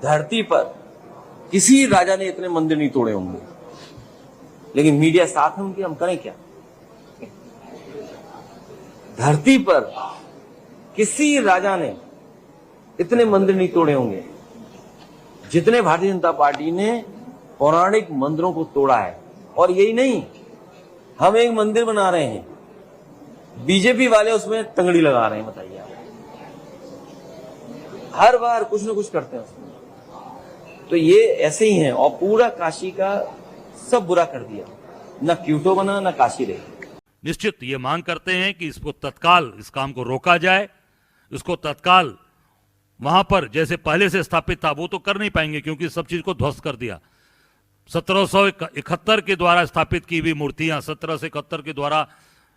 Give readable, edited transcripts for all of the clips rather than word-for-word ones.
धरती पर किसी राजा ने इतने मंदिर नहीं तोड़े होंगे, लेकिन मीडिया साथ है उनके, हम करें क्या। धरती पर किसी राजा ने इतने मंदिर नहीं तोड़े होंगे जितने भारतीय जनता पार्टी ने पौराणिक मंदिरों को तोड़ा है। और यही नहीं, हम एक मंदिर बना रहे हैं, बीजेपी वाले उसमें तंगड़ी लगा रहे हैं। बताइए आप, हर बार कुछ ना कुछ करते हैं उसमें। तो ये ऐसे ही है, और पूरा काशी का सब बुरा कर दिया, ना क्यूटो बना ना काशी रही। निश्चित ये मांग करते हैं कि इसको तत्काल इस काम को रोका जाए, इसको तत्काल वहां पर जैसे पहले से स्थापित था वो तो कर नहीं पाएंगे क्योंकि सब चीज को ध्वस्त कर दिया। 1771 के द्वारा स्थापित की हुई मूर्तियां, 1771 के द्वारा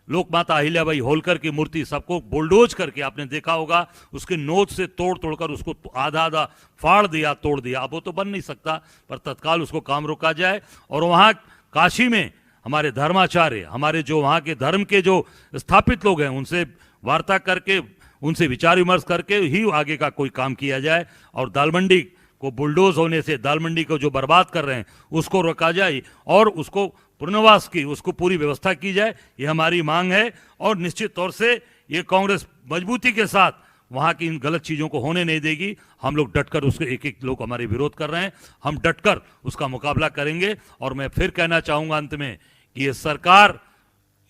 लोक माता अहिल्याबाई होलकर की मूर्ति सबको बुलडोज करके, आपने देखा होगा, उसके नोच से तोड़ तोड़कर उसको आधा आधा फाड़ दिया, तोड़ दिया। अब वो तो बन नहीं सकता, पर तत्काल उसको काम रोका जाए। और वहां काशी में हमारे धर्माचार्य, हमारे जो वहां के धर्म के जो स्थापित लोग हैं, उनसे वार्ता करके, उनसे विचार विमर्श करके ही आगे का कोई काम किया जाए। और दाल मंडी को बुलडोज होने से, दाल मंडी को जो बर्बाद कर रहे हैं उसको रोका जाए और उसको पुनर्वास की, उसको पूरी व्यवस्था की जाए। ये हमारी मांग है। और निश्चित तौर से ये कांग्रेस मजबूती के साथ वहां की इन गलत चीजों को होने नहीं देगी। हम लोग डटकर उसको, एक एक लोग हमारे विरोध कर रहे हैं, हम डटकर उसका मुकाबला करेंगे। और मैं फिर कहना चाहूंगा अंत में कि ये सरकार,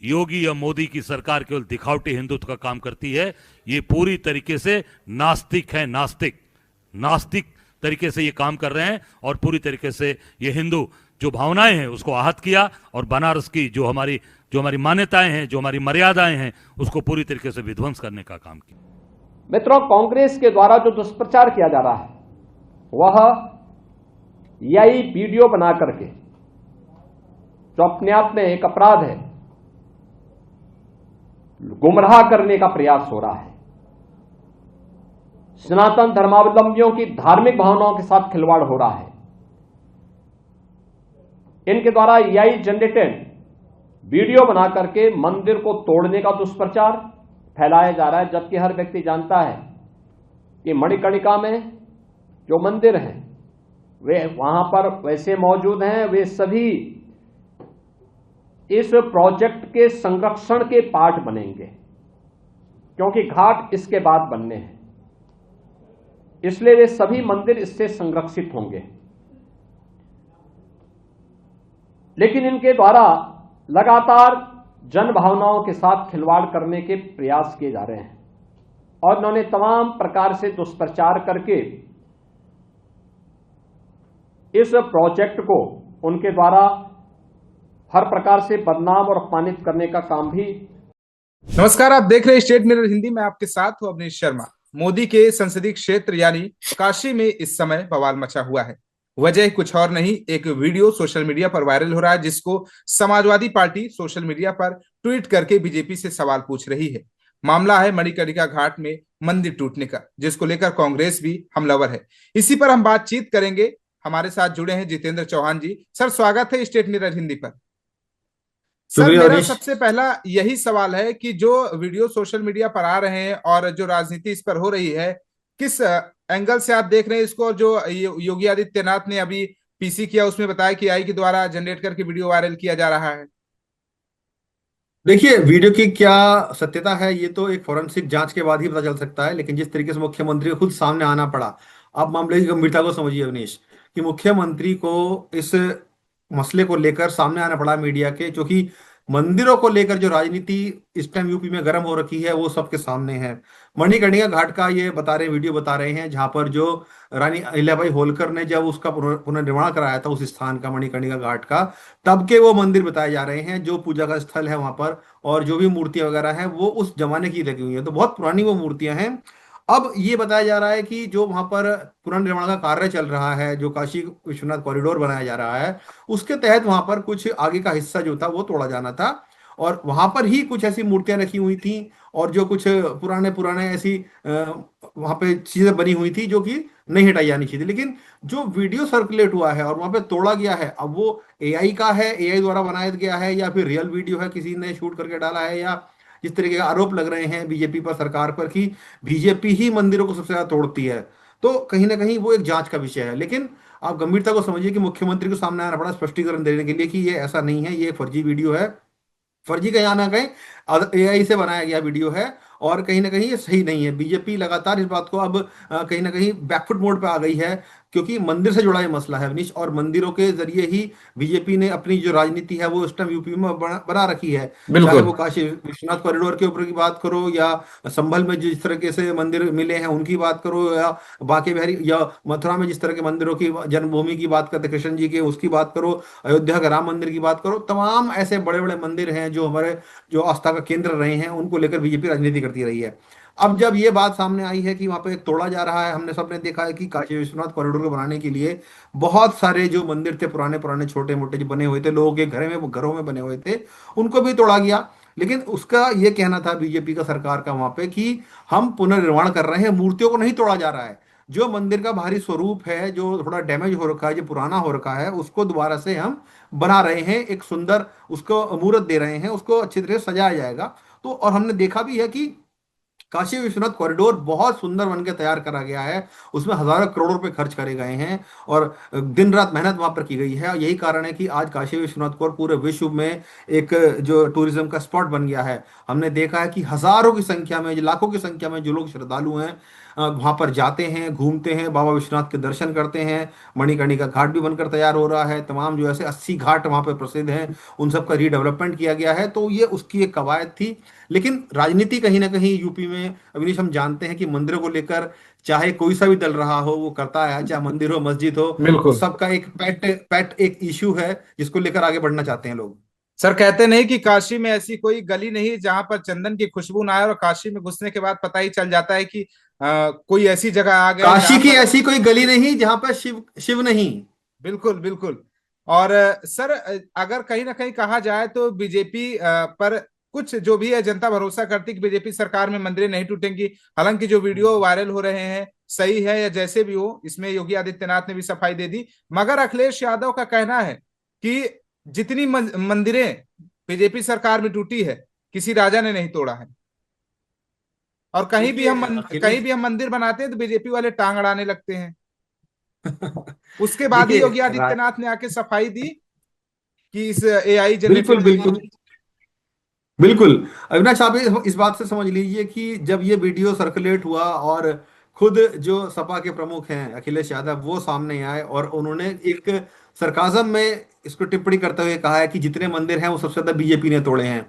योगी या मोदी की सरकार केवल दिखावटी हिंदुत्व का काम करती है। ये पूरी तरीके से नास्तिक है, नास्तिक तरीके से ये काम कर रहे हैं और पूरी तरीके से ये हिंदू जो भावनाएं हैं उसको आहत किया और बनारस की जो हमारी मान्यताएं हैं, जो हमारी मर्यादाएं हैं, उसको पूरी तरीके से विध्वंस करने का काम किया। मित्रों, कांग्रेस के द्वारा जो दुष्प्रचार किया जा रहा है वह यही वीडियो बना करके, जो अपने आप में एक अपराध है, गुमराह करने का प्रयास हो रहा है। सनातन धर्मावलंबियों की धार्मिक भावनाओं के साथ खिलवाड़ हो रहा है। इनके द्वारा एआई जनरेटेड वीडियो बना करके मंदिर को तोड़ने का दुष्प्रचार फैलाया जा रहा है, जबकि हर व्यक्ति जानता है कि मणिकर्णिका में जो मंदिर हैं वे वहां पर वैसे मौजूद हैं, वे सभी इस प्रोजेक्ट के संरक्षण के पार्ट बनेंगे, क्योंकि घाट इसके बाद बनने हैं, इसलिए वे सभी मंदिर इससे संरक्षित होंगे। लेकिन इनके द्वारा लगातार जन भावनाओं के साथ खिलवाड़ करने के प्रयास किए जा रहे हैं और इन्होंने तमाम प्रकार से दुष्प्रचार करके इस प्रोजेक्ट को उनके द्वारा हर प्रकार से बदनाम और अपमानित करने का काम भी। नमस्कार, आप देख रहे हैं स्टेट मिरर हिंदी। मैं आपके साथ हूं अवनीश शर्मा। मोदी के संसदीय क्षेत्र यानी काशी में इस समय बवाल मचा हुआ है। वजह कुछ और नहीं, एक वीडियो सोशल मीडिया पर वायरल हो रहा है जिसको समाजवादी पार्टी सोशल मीडिया पर ट्वीट करके बीजेपी से सवाल पूछ रही है। मामला है मणिकर्णिका घाट में मंदिर टूटने का, जिसको लेकर कांग्रेस भी हमलावर है। इसी पर हम बातचीत करेंगे। हमारे साथ जुड़े हैं जितेंद्र चौहान जी। सर, स्वागत है स्टेट मिरर हिंदी पर। सर, मेरा सबसे पहला यही सवाल है कि जो वीडियो सोशल मीडिया पर आ रहे हैं और जो राजनीति इस पर हो रही है, किस एंगल से आप देख रहे हैं इसको? जो योगी आदित्यनाथ ने अभी पीसी किया उसमें बताया कि आई के द्वारा जनरेट करके वीडियो वायरल किया जा रहा है। देखिए, वीडियो की क्या सत्यता है ये तो एक फोरेंसिक जांच के बाद ही पता चल सकता है, लेकिन जिस तरीके से मुख्यमंत्री को खुद सामने आना पड़ा, आप मामले की गंभीरता को समझिए अवनीश, कि मुख्यमंत्री को इस मसले को लेकर सामने आना पड़ा मीडिया के, क्योंकि मंदिरों को लेकर जो राजनीति इस टाइम यूपी में गर्म हो रखी है वो सबके सामने है। मणिकर्णिका घाट का ये वीडियो बता रहे हैं जहां पर जो रानी अहिल्याबाई होलकर ने जब उसका पुनर्निर्माण कराया था उस स्थान का, मणिकर्णिका घाट का, तब के वो मंदिर बताए जा रहे हैं, जो पूजा का स्थल है वहां पर, और जो भी मूर्तियां वगैरह हैं वो उस जमाने की लगी हुई है, तो बहुत पुरानी वो मूर्तियां हैं। अब ये बताया जा रहा है कि जो वहां पर पुनर्निर्माण का कार्य चल रहा है, जो काशी विश्वनाथ कॉरिडोर बनाया जा रहा है, उसके तहत वहां पर कुछ आगे का हिस्सा जो था वो तोड़ा जाना था और वहां पर ही कुछ ऐसी मूर्तियां रखी हुई थी और जो कुछ पुराने ऐसी वहां पे चीजें बनी हुई थी जो कि नहीं हटाई जानी चाहिए। लेकिन जो वीडियो सर्कुलेट हुआ है और वहां पे तोड़ा गया है, अब वो एआई का है, एआई द्वारा बनाया गया है, या फिर रियल वीडियो है, किसी ने शूट करके डाला है, या जिस तरीके का आरोप लग रहे हैं बीजेपी पर, सरकार पर, कि बीजेपी ही मंदिरों को सबसे ज्यादा तोड़ती है, तो कहीं ना कहीं वो एक जांच का विषय है। लेकिन आप गंभीरता को समझिए कि मुख्यमंत्री को सामने आना पड़ा स्पष्टीकरण देने के लिए कि ये ऐसा नहीं है, ये फर्जी वीडियो है, फर्जी कहीं ना कहीं एआई से बनाया गया वीडियो है, और कहीं ना कहीं ये सही नहीं है। बीजेपी लगातार इस बात को अब कहीं ना कहीं बैकफुट मोड पे आ गई है, क्योंकि मंदिर से जुड़ा ये मसला है विनीश, और मंदिरों के जरिए ही बीजेपी ने अपनी जो राजनीति है वो इस टाइम यूपी में बना रखी है। चाहे बिल्कुल वो काशी विश्वनाथ कॉरिडोर के ऊपर की बात करो, या संभल में जिस तरीके से मंदिर मिले हैं उनकी बात करो, या बांके बिहारी या मथुरा में जिस तरह के मंदिरों की जन्मभूमि की बात करते कृष्ण जी के उसकी बात करो, अयोध्या के राम मंदिर की बात करो, तमाम ऐसे बड़े बड़े मंदिर हैं जो हमारे जो आस्था का केंद्र रहे हैं, उनको लेकर बीजेपी राजनीति करती रही है। अब जब ये बात सामने आई है कि वहां पे एक तोड़ा जा रहा है, हमने सबने देखा है कि काशी विश्वनाथ कॉरिडोर को बनाने के लिए बहुत सारे जो मंदिर थे पुराने पुराने छोटे मोटे जो बने हुए थे लोगों के घरों में बने हुए थे, उनको भी तोड़ा गया। लेकिन उसका ये कहना था बीजेपी का सरकार का वहां पे कि हम पुनर्निर्माण कर रहे हैं, मूर्तियों को नहीं तोड़ा जा रहा है। जो मंदिर का बाहरी स्वरूप है जो थोड़ा डैमेज हो रखा है, जो पुराना हो रखा है, उसको दोबारा से हम बना रहे हैं, एक सुंदर उसको मूर्त दे रहे हैं, उसको अच्छी तरह से सजाया जाएगा। तो और हमने देखा भी है कि काशी विश्वनाथ कॉरिडोर बहुत सुंदर बन के तैयार करा गया है, उसमें हजारों करोड़ रुपए खर्च करे गए हैं, और दिन रात मेहनत वहां पर की गई है। यही कारण है कि आज काशी विश्वनाथ कॉरिडोर पूरे विश्व में एक जो टूरिज्म का स्पॉट बन गया है। हमने देखा है कि हजारों की संख्या में, लाखों की संख्या में जो लोग श्रद्धालु हैं वहां पर जाते हैं, घूमते हैं, बाबा विश्वनाथ के दर्शन करते हैं। मणिकर्णिका घाट भी बनकर तैयार हो रहा है, तमाम जो ऐसे 80 घाट वहां पर प्रसिद्ध हैं उन सब का रीडेवलपमेंट किया गया है। तो ये उसकी एक कवायद थी। लेकिन राजनीति कहीं ना कहीं यूपी में अविनीश हम जानते हैं कि मंदिरों को लेकर चाहे कोई सा भी दल रहा हो वो करता है, चाहे मंदिर हो मस्जिद हो, वो बिल्कुल। सबका एक पेट पेट एक इशू है जिसको लेकर आगे बढ़ना चाहते हैं लोग। सर कहते नहीं कि काशी में ऐसी कोई गली नहीं जहां पर चंदन की खुशबू ना आए, और काशी में घुसने के बाद पता ही चल जाता है कि कोई ऐसी जगह आ गए काशी जहां की पर। ऐसी कोई गली नहीं जहां पर शिव शिव नहीं। बिल्कुल बिल्कुल। और सर अगर कहीं ना कहीं कहा जाए तो बीजेपी पर कुछ जो भी है जनता भरोसा करती कि बीजेपी सरकार में मंदिरें नहीं टूटेंगी। हालांकि जो वीडियो वायरल हो रहे हैं सही है या जैसे भी हो, इसमें योगी आदित्यनाथ ने भी सफाई दे दी। मगर अखिलेश यादव का कहना है कि जितनी मंदिरें बीजेपी सरकार में टूटी है किसी राजा ने नहीं तोड़ा है। और देखिए कहीं अखिलेश भी हम मंदिर बनाते हैं तो बीजेपी वाले टांग अड़ाने लगते हैं। उसके बाद ही देखिए योगी आदित्यनाथ ने आके सफाई दी कि इस एआई बिल्कुल जनरेटेड बिल्कुल बिल्कुल। अविनाश आप इस बात से समझ लीजिए कि जब ये वीडियो सर्कुलेट हुआ और खुद जो सपा के प्रमुख हैं अखिलेश यादव वो सामने आए और उन्होंने एक सरकाजम में इसको टिप्पणी करते हुए कहा है कि जितने मंदिर हैं वो सबसे ज्यादा बीजेपी ने तोड़े हैं।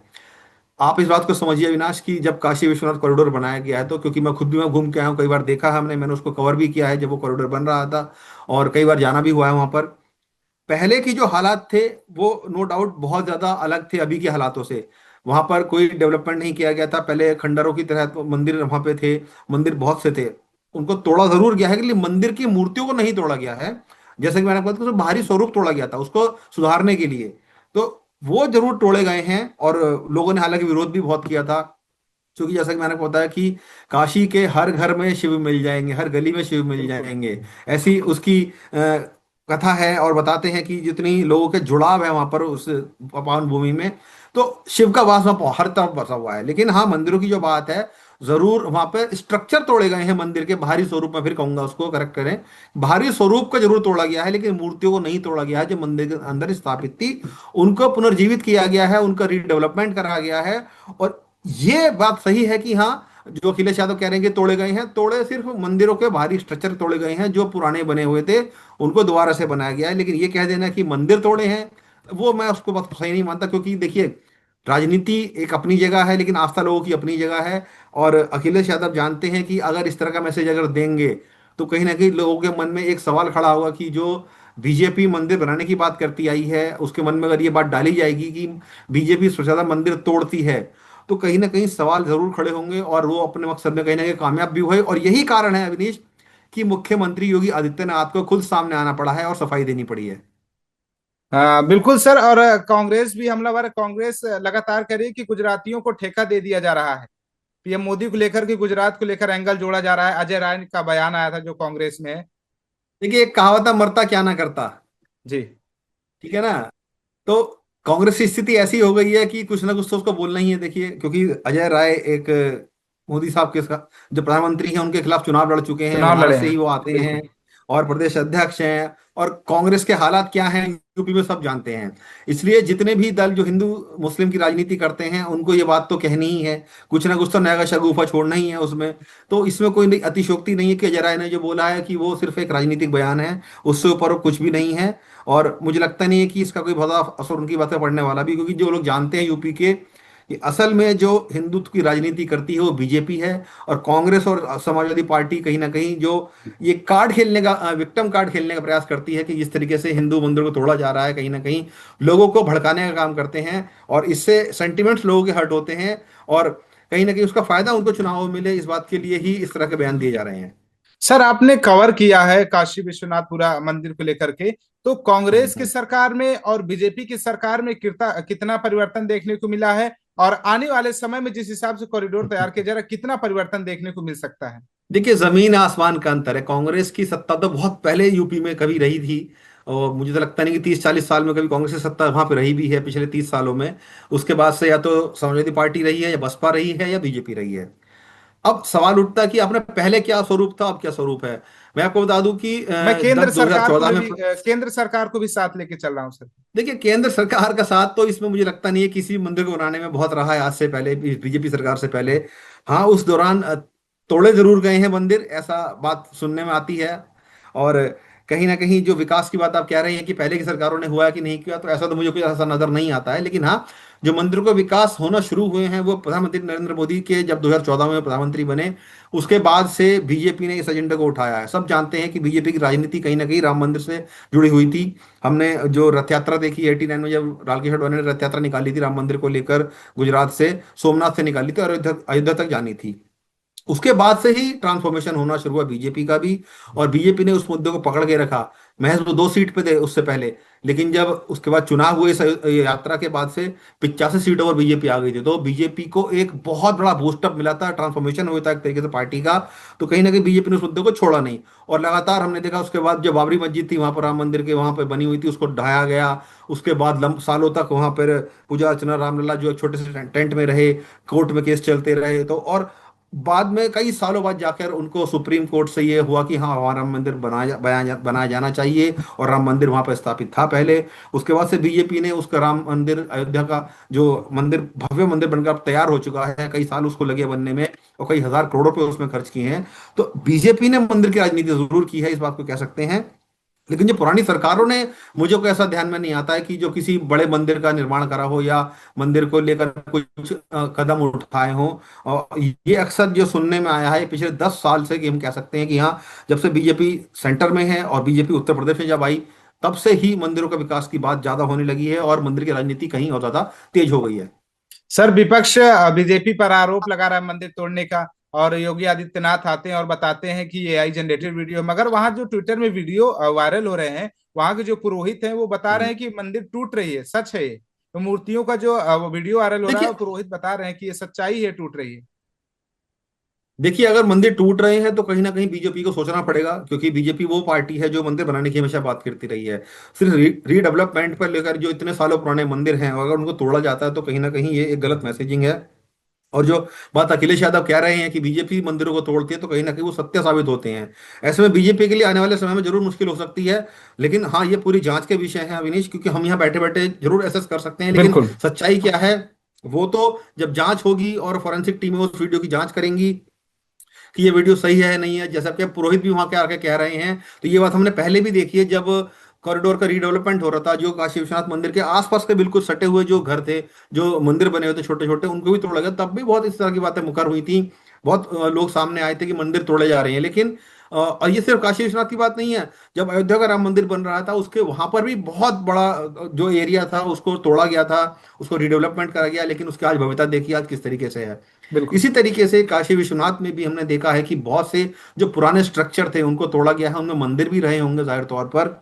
आप इस बात को समझिए अविनाश कि जब काशी विश्वनाथ कॉरिडोर बनाया गया है, तो क्योंकि मैं खुद भी मैं घूम के आया हूँ, कई बार देखा है हमने, मैंने उसको कवर भी किया है जब वो कॉरिडोर बन रहा था, और कई बार जाना भी हुआ है वहां पर। पहले की जो हालात थे वो नो डाउट बहुत ज्यादा अलग थे अभी के हालातों से। वहां पर कोई डेवलपमेंट नहीं किया गया था, पहले खंडरों की तरह तो मंदिर वहां पे थे, मंदिर बहुत से थे, उनको तोड़ा जरूर गया है, लेकिन मंदिर की मूर्तियों को नहीं तोड़ा गया है। जैसे कि मैंने आपको बताया, बाहरी स्वरूप तोड़ा गया था उसको सुधारने के लिए, तो वो जरूर तोड़े गए हैं। और लोगों ने हालांकि विरोध भी बहुत किया था, क्योंकि जैसा कि मैंने आपको बताया कि काशी के हर घर में शिव मिल जाएंगे, हर गली में शिव मिल जाएंगे, ऐसी उसकी कथा है। और बताते हैं कि जितनी लोगों के जुड़ाव है वहां पर उस पावन भूमि में, तो शिव का वास वहां हर तरफ बसा हुआ है। लेकिन हाँ, मंदिरों की जो बात है, जरूर वहां पे स्ट्रक्चर तोड़े गए हैं मंदिर के बाहरी स्वरूप में, फिर कहूंगा उसको करेक्ट करें, बाहरी स्वरूप को जरूर तोड़ा गया है, लेकिन मूर्तियों को नहीं तोड़ा गया है जो मंदिर के अंदर स्थापित थी, उनको पुनर्जीवित किया गया है, उनका रीडेवलपमेंट करा गया है। और ये बात सही है कि हाँ, जो अखिलेश यादव कह रहे हैं कि तोड़े गए हैं, तोड़े सिर्फ मंदिरों के बाहरी स्ट्रक्चर तोड़े गए हैं, जो पुराने बने हुए थे उनको दोबारा से बनाया गया है। लेकिन ये कह देना कि मंदिर तोड़े हैं, वो मैं उसको बात सही नहीं मानता, क्योंकि देखिए राजनीति एक अपनी जगह है लेकिन आस्था लोगों की अपनी जगह है। और अखिलेश यादव जानते हैं कि अगर इस तरह का मैसेज अगर देंगे तो कहीं ना कहीं लोगों के मन में एक सवाल खड़ा होगा कि जो बीजेपी मंदिर बनाने की बात करती आई है उसके मन में अगर ये बात डाली जाएगी कि बीजेपी सबसे ज्यादा मंदिर तोड़ती है, तो कहीं ना कहीं सवाल जरूर खड़े होंगे और वो अपने मकसद में कहीं ना कहीं कामयाब भी हुए। और यही कारण है अविनीश कि मुख्यमंत्री योगी आदित्यनाथ को खुद सामने आना पड़ा है और सफाई देनी पड़ी है। हाँ बिल्कुल सर। और कांग्रेस भी हमलावर है। कांग्रेस लगातार कह रही है कि गुजरातियों को ठेका दे दिया जा रहा है। पीएम मोदी को लेकर के गुजरात को लेकर एंगल जोड़ा जा रहा है। अजय राय का बयान आया था जो कांग्रेस में है। देखिए एक कहावत है, मरता क्या ना करता, जी। ठीक है ना। तो कांग्रेस की स्थिति ऐसी हो गई है कि कुछ ना कुछ तो उसको बोलना ही है। देखिए क्योंकि अजय राय एक मोदी साहब के जो प्रधानमंत्री हैं उनके खिलाफ चुनाव लड़ चुके हैं, चुनाव भारत लड़े से ही हैं। वो आते बिल्कुल। हैं और प्रदेश अध्यक्ष हैं, और कांग्रेस के हालात क्या हैं यूपी में सब जानते हैं। इसलिए जितने भी दल जो हिंदू मुस्लिम की राजनीति करते हैं उनको ये बात तो कहनी ही है, कुछ ना कुछ तो नया शगुफा छोड़ना ही है उसमें। तो इसमें कोई अतिशयोक्ति नहीं है कि जरा ने जो बोला है कि वो सिर्फ एक राजनीतिक बयान है, उससे ऊपर और कुछ भी नहीं है। और मुझे लगता नहीं है कि इसका कोई बड़ा असर उनकी बातें पड़ने वाला भी, क्योंकि जो लोग जानते हैं यूपी के कि असल में जो हिंदुत्व की राजनीति करती है वो बीजेपी है, और कांग्रेस और समाजवादी पार्टी कहीं ना कहीं जो ये कार्ड खेलने का, विक्टिम कार्ड खेलने का प्रयास करती है कि जिस तरीके से हिंदू मंदिरों को तोड़ा जा रहा है, कहीं ना कहीं लोगों को भड़काने का काम करते हैं, और इससे सेंटिमेंट्स लोगों के हर्ट होते हैं, और कहीं ना कहीं उसका फायदा उनको चुनाव में मिले, इस बात के लिए ही इस तरह के बयान दिए जा रहे हैं। सर, आपने कवर किया है काशी विश्वनाथपुरा मंदिर को लेकर के, तो कांग्रेस की हम्म। सरकार में और बीजेपी की सरकार में कितना परिवर्तन देखने को मिला है, और आने वाले समय में जिस हिसाब से कॉरिडोर तैयार किया जा रहा है, कितना परिवर्तन देखने को मिल सकता है? देखिए, जमीन आसमान का अंतर है। कांग्रेस की सत्ता तो बहुत पहले यूपी में कभी रही थी, और मुझे तो लगता नहीं कि 30-40 साल में कभी कांग्रेस की सत्ता वहां पे रही भी है पिछले 30 सालों में। उसके बाद से या तो समाजवादी पार्टी रही है, या बसपा रही है, या बीजेपी रही है। अब सवाल उठता है कि आपने पहले क्या स्वरूप था, अब क्या स्वरूप है। मैं आपको बता दूं कि मैं केंद्र जब सरकार को 2014 में, भी केंद्र सरकार को भी साथ लेके चल रहा हूँ सर। देखिए केंद्र सरकार का साथ तो इसमें मुझे लगता नहीं है किसी मंदिर को बनाने में बहुत रहा है आज से पहले, बीजेपी सरकार से पहले। हाँ, उस दौरान तोड़े जरूर गए हैं मंदिर, ऐसा बात सुनने में आती है। और कहीं ना कहीं जो विकास की बात आप कह रहे हैं कि पहले की सरकारों ने हुआ कि नहीं किया, तो ऐसा तो मुझे कोई ऐसा नजर नहीं आता है। लेकिन हाँ, जो मंदिरों का विकास होना शुरू हुए हैं वो प्रधानमंत्री नरेंद्र मोदी के जब 2014 में प्रधानमंत्री बने, उसके बाद से बीजेपी ने इस एजेंडे को उठाया है। सब जानते हैं कि बीजेपी की राजनीति कहीं ना कहीं राम मंदिर से जुड़ी हुई थी। हमने जो रथ यात्रा देखी 89 में, जब लालकृष्ण अडवाणी ने रथ यात्रा निकाली थी राम मंदिर को लेकर, गुजरात से सोमनाथ से निकाली थी और अयोध्या अयोध्या तक जानी थी। उसके बाद से ही ट्रांसफॉर्मेशन होना शुरू हुआ बीजेपी का भी, और बीजेपी ने उस मुद्दे को पकड़ के रखा। महज वो 2 सीट पे थे उससे पहले, लेकिन जब उसके बाद चुनाव हुए इस यात्रा के बाद से 85 सीटों पर बीजेपी आ गई थी, तो बीजेपी को एक बहुत बड़ा बूस्टअप मिला था, ट्रांसफॉर्मेशन हुआ था एक तरीके से पार्टी का। तो कहीं ना कहीं बीजेपी ने उस मुद्दे को छोड़ा नहीं, और लगातार हमने देखा उसके बाद जो बाबरी मस्जिद थी वहां पर राम मंदिर के वहां पर बनी हुई थी, उसको ढाया गया। उसके बाद सालों तक वहां पर पूजा अर्चना, रामलला जो एक छोटे से टेंट में रहे, कोर्ट में केस चलते रहे। तो और बाद में कई सालों बाद जाकर उनको सुप्रीम कोर्ट से ये हुआ कि हाँ, वहाँ राम मंदिर बनाया जाना चाहिए, और राम मंदिर वहां पर स्थापित था पहले। उसके बाद से बीजेपी ने उसका राम मंदिर, अयोध्या का जो मंदिर, भव्य मंदिर बनकर अब तैयार हो चुका है, कई साल उसको लगे बनने में, और कई हजार करोड़ रुपए उसमें खर्च किए हैं। तो बीजेपी ने मंदिर की राजनीति जरूर की है, इस बात को कह सकते हैं। लेकिन जो पुरानी सरकारों ने, मुझे को ऐसा ध्यान में नहीं आता है कि जो किसी बड़े मंदिर का निर्माण करा हो या मंदिर को लेकर कुछ कदम उठाए हों। और ये अक्सर जो सुनने में आया है पिछले 10 साल से, कि हम कह सकते हैं कि हाँ, जब से बीजेपी सेंटर में है और बीजेपी उत्तर प्रदेश में जब आई, तब से ही मंदिरों का विकास की बात ज्यादा होने लगी है, और मंदिर की राजनीति कहीं और ज्यादा तेज हो गई है। सर, विपक्ष बीजेपी पर आरोप लगा रहा है मंदिर तोड़ने का, और योगी आदित्यनाथ आते हैं और बताते हैं कि एआई जनरेटेड वीडियो है, मगर वहां जो ट्विटर में वीडियो वायरल हो रहे हैं, वहां के जो पुरोहित हैं वो बता रहे हम्म। हैं कि मंदिर टूट रही है, सच है ये। तो मूर्तियों का जो वीडियो वायरल हो रहा है, देखिए वो पुरोहित बता रहे हैं कि ये सच्चाई है, टूट रही है। देखिए अगर मंदिर टूट रहे हैं तो कहीं ना कहीं बीजेपी को सोचना पड़ेगा, क्योंकि बीजेपी वो पार्टी है जो मंदिर बनाने की हमेशा बात करती रही है। सिर्फ रीडेवलपमेंट पर लेकर जो इतने सालों पुराने मंदिर हैं, अगर उनको तोड़ा जाता है तो कहीं ना कहीं ये एक गलत मैसेजिंग है। और जो बात अखिलेश यादव कह रहे हैं कि बीजेपी मंदिरों को तोड़ती है, तो कहीं ना कहीं वो सत्य साबित होते हैं। ऐसे में बीजेपी के लिए आने वाले समय में जरूर मुश्किल हो सकती है। लेकिन हाँ, ये पूरी जांच के विषय है अविनीश, क्योंकि हम यहाँ बैठे बैठे जरूर एसेस कर सकते हैं, लेकिन बिल्कुल। सच्चाई क्या है वो तो जब जांच होगी और फॉरेंसिक टीमें उस वीडियो की जांच करेंगी कि ये वीडियो सही है नहीं है। जैसा कि पुरोहित भी वहां के आके कह रहे हैं, तो ये बात हमने पहले भी देखी है, जब कॉरिडोर का रीडेवलपमेंट हो रहा था, जो काशी विश्वनाथ मंदिर के आसपास के बिल्कुल सटे हुए जो घर थे, जो मंदिर बने हुए थे छोटे छोटे, उनको भी तोड़ा गया। तब भी बहुत इस तरह की बातें मुकर हुई थी, बहुत लोग सामने आए थे कि मंदिर तोड़े जा रहे हैं। लेकिन और ये सिर्फ काशी विश्वनाथ की बात नहीं है, जब अयोध्या का राम मंदिर बन रहा था उसके वहां पर भी बहुत बड़ा जो एरिया था उसको तोड़ा गया था, उसको रिडेवलपमेंट करा गया। लेकिन उसकी आज भव्यता देखिए आज किस तरीके से है। बिल्कुल। इसी तरीके से काशी विश्वनाथ में भी हमने देखा है कि बहुत से जो पुराने स्ट्रक्चर थे उनको तोड़ा गया है, उनमें मंदिर भी रहे होंगे जाहिर तौर पर।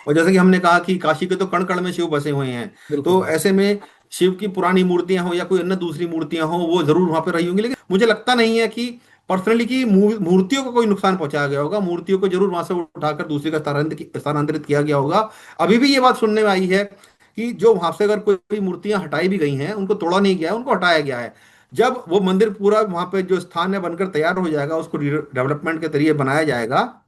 और जैसे कि हमने कहा कि काशी के तो कण कण में शिव बसे हुए हैं, बिल्कुल। तो ऐसे में शिव की पुरानी मूर्तियां हो या कोई अन्य दूसरी मूर्तियां हो, वो जरूर वहां पर रही होंगी। लेकिन मुझे लगता नहीं है कि पर्सनली कि मूर्तियों को कोई नुकसान पहुंचाया गया होगा। मूर्तियों को जरूर वहां से उठाकर दूसरी का स्थानांतरित किया गया होगा। अभी भी ये बात सुनने में आई है कि जो वहां से अगर कोई मूर्तियां हटाई भी गई हैं, उनको तोड़ा नहीं गया है, उनको हटाया गया है। जब वो मंदिर पूरा वहां पे जो स्थान है बनकर तैयार हो जाएगा, उसको डेवलपमेंट के जरिए बनाया जाएगा,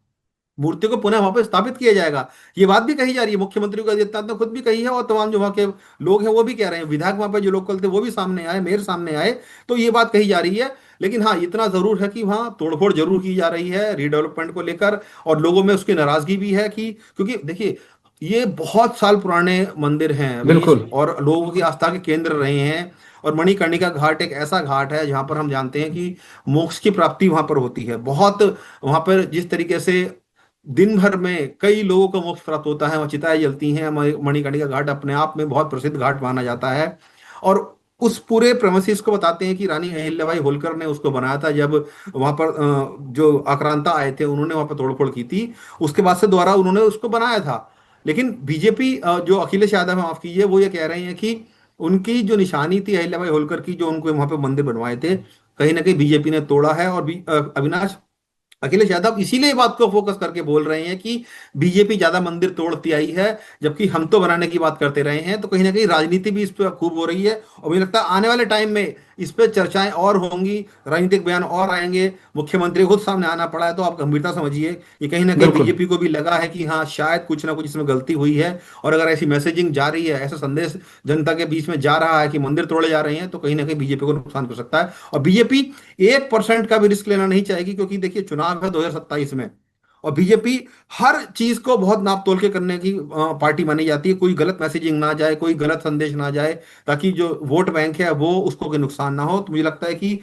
मूर्ति को पुनः वहां पे स्थापित किया जाएगा। ये बात भी कही जा रही है, मुख्यमंत्री को आदित्यनाथ ने खुद भी कही है, और तमाम जो वहाँ के लोग हैं वो भी कह रहे हैं, विधायक वहां पे जो लोकल थे वो भी सामने आए, मेयर सामने आए, तो ये बात कही जा रही है। लेकिन हाँ, इतना जरूर है कि वहाँ तोड़फोड़ जरूर की जा रही है रीडेवलपमेंट को लेकर, और लोगों में उसकी नाराजगी भी है कि, क्योंकि देखिए ये बहुत साल पुराने मंदिर हैं अवनीश, बिल्कुल। और लोगों की आस्था के केंद्र रहे हैं। और मणिकर्णिका घाट एक ऐसा घाट है जहां पर हम जानते हैं कि मोक्ष की प्राप्ति वहां पर होती है। बहुत वहां पर जिस तरीके से दिन भर में कई लोगों को मोक्ष प्राप्त होता है, वहाँ चिताएं जलती हैं। मणिकर्णिका घाट अपने आप में बहुत प्रसिद्ध घाट माना जाता है। और उस पूरे प्रेमिसेस को बताते हैं कि रानी अहिल्याबाई होलकर ने उसको बनाया था। जब वहां पर जो आक्रांता आए थे उन्होंने वहां पर तोड़फोड़ की थी, उसके बाद से दोबारा उन्होंने उसको बनाया था। लेकिन बीजेपी, जो अखिलेश यादव है, माफ कीजिए, वो ये कह रहे हैं कि उनकी जो निशानी थी अहिल्याबाई होलकर की, जो उनको वहां पे मंदिर बनवाए थे, कहीं ना कहीं बीजेपी ने तोड़ा है। और अविनाश, अखिलेश यादव इसीलिए बात को फोकस करके बोल रहे हैं कि बीजेपी ज्यादा मंदिर तोड़ती आई है, जबकि हम तो बनाने की बात करते रहे हैं। तो कहीं ना कहीं राजनीति भी इस पर खूब हो रही है, और मुझे लगता है आने वाले टाइम में इस पर चर्चाएं और होंगी, राजनीतिक बयान और आएंगे। मुख्यमंत्री खुद सामने आना पड़ा है, तो आप गंभीरता समझिए, ये कहीं ना कहीं बिल्कुल। बीजेपी को भी लगा है कि हाँ, शायद कुछ ना कुछ इसमें गलती हुई है। और अगर ऐसी मैसेजिंग जा रही है, ऐसा संदेश जनता के बीच में जा रहा है कि मंदिर तोड़े जा रहे हैं, तो कहीं ना कहीं बीजेपी को नुकसान हो सकता है। और बीजेपी 1% का भी रिस्क लेना नहीं चाहेगी, क्योंकि देखिए चुनाव है 2027 में, और बीजेपी हर चीज को बहुत नाप तोल के करने की पार्टी मानी जाती है। कोई गलत मैसेजिंग ना जाए, कोई गलत संदेश ना जाए, ताकि जो वोट बैंक है वो उसको कोई नुकसान ना हो। तो मुझे लगता है कि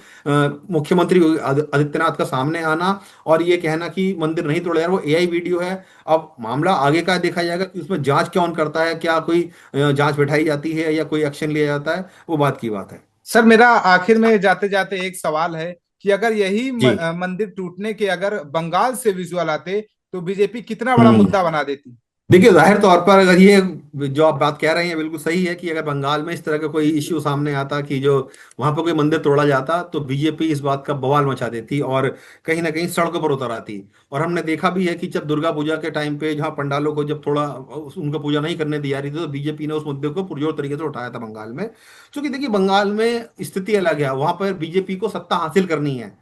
मुख्यमंत्री योगी आदित्यनाथ का सामने आना और ये कहना कि मंदिर नहीं तोड़ा यार, वो एआई वीडियो है। अब मामला आगे का देखा जाएगा कि उसमें जांच कौन करता है, क्या कोई जांच बैठाई जाती है या कोई एक्शन लिया जाता है, वो बात की बात है। सर, मेरा आखिर में जाते जाते एक सवाल है कि अगर यही जी। मंदिर टूटने के अगर बंगाल से विजुअल आते तो बीजेपी कितना बड़ा हम्म। मुद्दा बना देती। देखिए, जाहिर तौर पर अगर ये जो आप बात कह रहे हैं बिल्कुल सही है कि अगर बंगाल में इस तरह का कोई इश्यू सामने आता कि जो वहां पर कोई मंदिर तोड़ा जाता, तो बीजेपी इस बात का बवाल मचा देती और कहीं ना कहीं सड़कों पर उतर आती। और हमने देखा भी है कि जब दुर्गा पूजा के टाइम पे जहां पंडालों को जब थोड़ा उनको पूजा नहीं करने दी जा रही थी, तो बीजेपी ने उस मुद्दे को पुरजोर तरीके से उठाया था बंगाल में। क्योंकि देखिए, बंगाल में स्थिति अलग है, वहां पर बीजेपी को सत्ता हासिल करनी है,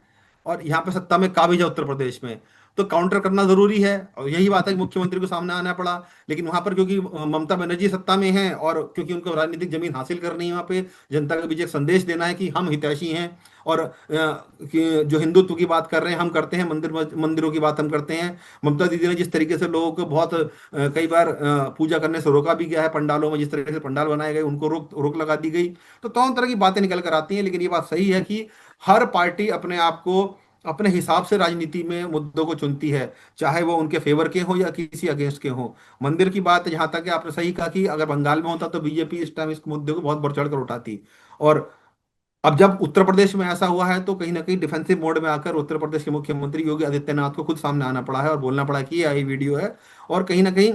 और यहाँ पे सत्ता में काबिज है उत्तर प्रदेश में, तो काउंटर करना जरूरी है। और यही बात है कि मुख्यमंत्री को सामने आना पड़ा। लेकिन वहां पर क्योंकि ममता बनर्जी सत्ता में है, और क्योंकि उनको राजनीतिक जमीन हासिल करनी है, वहां पे जनता के बीच एक संदेश देना है कि हम हितैषी हैं, और कि जो हिंदुत्व की बात कर रहे हैं हम करते हैं, मंदिरों की बात हम करते हैं। ममता दीदी ने जिस तरीके से लोगों को बहुत कई बार पूजा करने से रोका भी गया है, पंडालों में जिस तरीके से पंडाल बनाए गए उनको रोक रोक लगा दी गई, तो तमाम तरह की बातें निकल कर आती हैं। लेकिन ये बात सही है कि हर पार्टी अपने आप को अपने हिसाब से राजनीति में मुद्दों को चुनती है, चाहे वो उनके फेवर के हो या किसी अगेंस्ट के हो। मंदिर की बात जहां तक है, आपने सही कहा कि अगर बंगाल में होता तो बीजेपी इस टाइम इस मुद्दे को बहुत बढ़ चढ़ कर उठाती। और अब जब उत्तर प्रदेश में ऐसा हुआ है, तो कहीं ना कहीं डिफेंसिव मोड में आकर उत्तर प्रदेश के मुख्यमंत्री योगी आदित्यनाथ को खुद सामने आना पड़ा है और बोलना पड़ा कि ये वीडियो है। और कहीं ना कहीं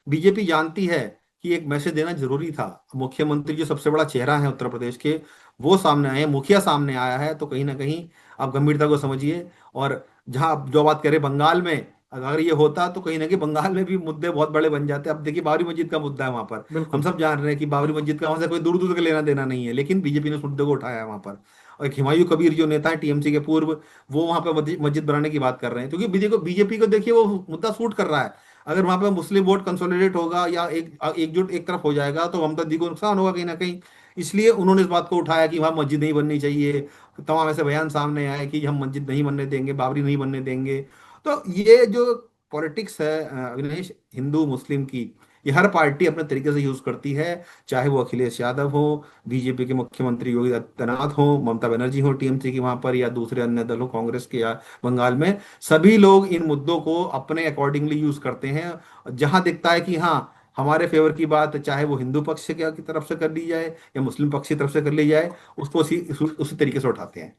बीजेपी जानती है कि एक मैसेज देना जरूरी था। मुख्यमंत्री जो सबसे बड़ा चेहरा है उत्तर प्रदेश के, वो सामने आए, मुखिया सामने आया है, तो कहीं ना कहीं आप गंभीरता को समझिए। और जहां आप जो बात करें बंगाल में, अगर ये होता तो कहीं ना कहीं बंगाल में भी मुद्दे बहुत बड़े बन जाते। अब देखिए, बाबरी मस्जिद का मुद्दा है वहां पर, हम बिल्कुल। सब जान रहे हैं कि बाबरी मस्जिद का वहां से कोई दूर दूर तक लेना देना नहीं है, लेकिन बीजेपी ने उस मुद्दे को उठाया है वहां पर। और एक हुमायूं कबीर जो नेता है टीएमसी के पूर्व, वो वहां पर मस्जिद बनाने की बात कर रहे हैं, क्योंकि बीजेपी को देखिए वो मुद्दा सूट कर रहा है। अगर वहां पे मुस्लिम वोट कंसोलिडेट होगा या एकजुट एक तरफ हो जाएगा, तो ममता दी को नुकसान होगा कहीं ना कहीं। इसलिए उन्होंने इस बात को उठाया कि वहां मस्जिद नहीं बननी चाहिए। तमाम ऐसे बयान सामने आए कि हम मस्जिद नहीं बनने देंगे, बाबरी नहीं बनने देंगे। तो ये जो पॉलिटिक्स है अविनाश, हिंदू मुस्लिम की, ये हर पार्टी अपने तरीके से यूज करती है। चाहे वो अखिलेश यादव हो, बीजेपी के मुख्यमंत्री योगी आदित्यनाथ हो, ममता बनर्जी हो टीएमसी की वहां पर, या दूसरे अन्य दल हो कांग्रेस के या बंगाल में, सभी लोग इन मुद्दों को अपने अकॉर्डिंगली यूज करते हैं। जहां दिखता है कि हाँ, हमारे फेवर की बात, चाहे वो हिंदू पक्ष की तरफ से कर ली जाए या मुस्लिम पक्ष की तरफ से कर ली जाए, उसको उसी तरीके से उठाते हैं।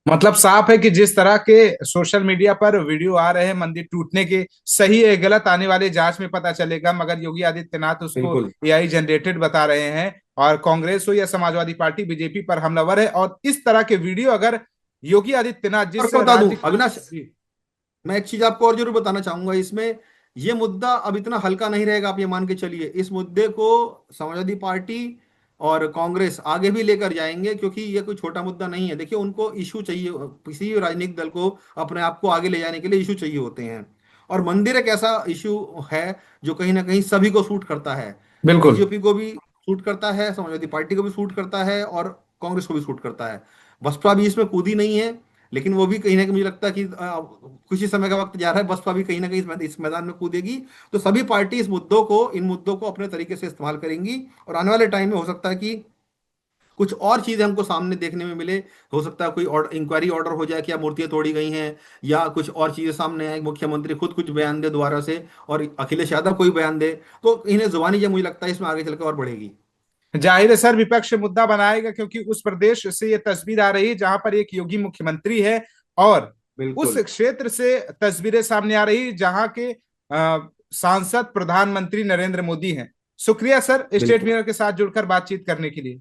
मतलब साफ है कि जिस तरह के सोशल मीडिया पर वीडियो आ रहे हैं मंदिर टूटने के, सही है गलत आने वाले जांच में पता चलेगा, मगर योगी आदित्यनाथ उसको बिल्कुल। एआई जनरेटेड बता रहे हैं। और कांग्रेस हो या समाजवादी पार्टी बीजेपी पर हमलावर है। और इस तरह के वीडियो अगर योगी आदित्यनाथ और जिस बता दूं राज्य अविनाश, जी, मैं एक चीज आपको और जरूर बताना चाहूंगा इसमें, ये मुद्दा अब इतना हल्का नहीं रहेगा, आप ये मान के चलिए। इस मुद्दे को समाजवादी पार्टी और कांग्रेस आगे भी लेकर जाएंगे, क्योंकि ये कोई छोटा मुद्दा नहीं है। देखिए, उनको इशू चाहिए, किसी भी राजनीतिक दल को अपने आप को आगे ले जाने के लिए इशू चाहिए होते हैं। और मंदिर एक ऐसा इशू है जो कहीं ना कहीं सभी को सूट करता है। बिल्कुल। बीजेपी को भी सूट करता है, समाजवादी पार्टी को भी सूट करता है, और कांग्रेस को भी सूट करता है। बसपा भी इसमें कूदी नहीं है, लेकिन वो भी कहीं ना कहीं मुझे लगता है कि कुछ ही समय का वक्त जा रहा है, बसपा भी कहीं ना कहीं इस मैदान में कूदेगी। तो सभी पार्टी इन मुद्दों को अपने तरीके से इस्तेमाल करेंगी, और आने वाले टाइम में हो सकता है कि कुछ और चीजें हमको सामने देखने में मिले। हो सकता है कोई इंक्वायरी ऑर्डर हो जाए कि क्या मूर्तियां तोड़ी गई हैं, या कुछ और चीजें सामने आए, मुख्यमंत्री खुद कुछ बयान दे दोबारा से, और अखिलेश यादव कोई बयान दे, तो इन्हें जुबानी जंग मुझे लगता है इसमें आगे चलकर और बढ़ेगी। जाहिर है सर, विपक्ष मुद्दा बनाएगा, क्योंकि उस प्रदेश से ये तस्वीर आ रही है जहां पर एक योगी मुख्यमंत्री है, और उस बिल्कुल क्षेत्र से तस्वीरें सामने आ रही जहां के सांसद प्रधानमंत्री नरेंद्र मोदी हैं। शुक्रिया सर, स्टेट बिल्कुल। मिरर के साथ जुड़कर बातचीत करने के लिए।